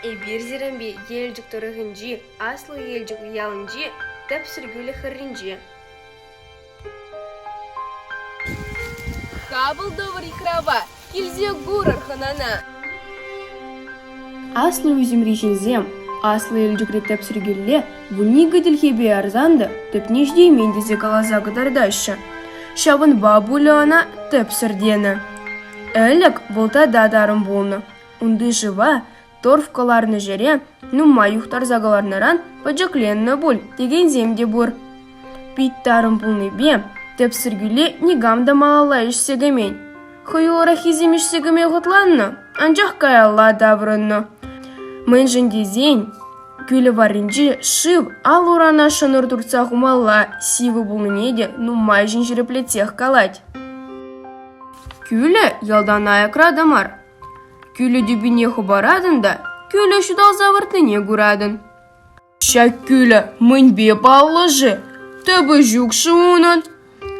bir zirembi yelcik torağınci, aslı yelcik yalıncı, tep sürgülü hırrıncı. Kabul doğru ikrava, kilze gurar hanana. Aslı üzüm rişinzem, aslı yelcik tep sürgülü, bu ni gıdıl hebe arzandı, tep nejdemeyin dize kalaza kadar daşı. Şavın babulü ana tep sürdeni. Әлік волта дадарым болны. Унды жыва, торфкаларны жере, нума юхтар загаларныран пачакленны бол, деген земде бур. Питтарым болны бе, тепсіргілі негамда малала ішсегемен. Хойора хизем ішсегеме ғытланны, анжақ каялла даврынны. Мен жындезен, күлі варынжы шыв, ал урана шыныр турца хумалла, сивы болны де нума жын жіреплетех калать. Күлі ялдан аякрадымар. Күлі дүбіне хубарадын да, күлі шудал завыртыне гурадын. Шак күлі мынбе баллыжы, түбі жүкші унын.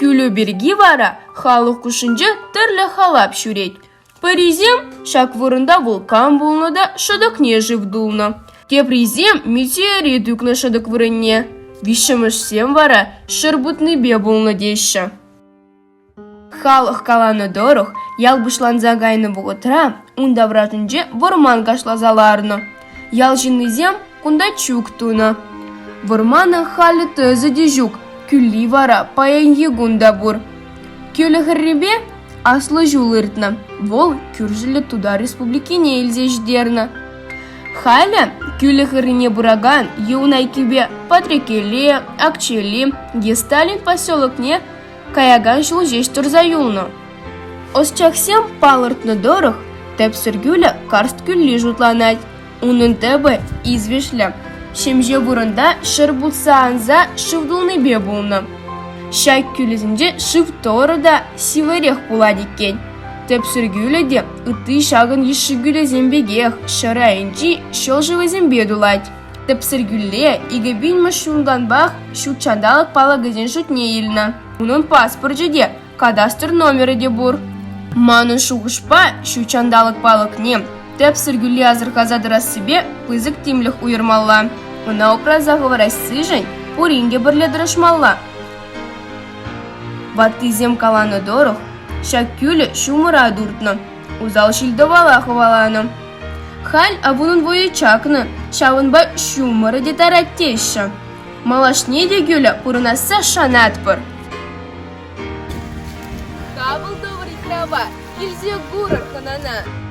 Күлі берги вара, халық күшінже түрлі халап шүрет. Паризем шак вырында вулкан болны да шыдық не жывдулны. Тепризем метеорит үкні шыдық вырынне. Вишімішсем вара шырбутны бе болны деші. Халық каланы дорох, ял бұшланза гайны бұғытра, унда вратынже ворман кашлазаларны. Ял жинызем кунда чук туны. Ворманы халі тözі де жүк, күлі вара паян егунда бұр. Күлі хірребе аслы жулыртны, вол күржілі туда республикине елзе ждерні. Халі күлі хіріне бұраган, еунай кебе Патрикеле, Акчеле, Гесталин поселокне, Каяган жыл жеш тұрза юлны. Осчаксем палыртны дорых, тәп сүргілі карст күлі жұтланать. Унын тәбі извешлі. Шемже бұрында шыр бұлса анза шывдылны бе болны. Шак күлізінде шыв торы да сиварех болады екен. Тәп сүргілі де ұты шағын еші күлі зембегех, шырайынжи шол живы зембе дулать. Тәп сүргілі игібін мұшуңған бақ шутчандалық палагызен шутне еліні. Унын паспорт де кадастр номері де бұр. Манын шуғышпа шучандалық балық не. Тәп сіргілі азырқазадырас себе пызык темліх уйырмалла. Уна опразағы варасы жын пуринге бірледірішмалла. Ваты зем каланы дорық, шак күлі шумыра дұртны. Узал шілді валақы валаны. Халь абунын бойы чакны, шавынба шумыры де тараттеші. Малашне де күлі пұрынасы шанат бұр. Kabul doğru ikrava, kilze gurar hanana.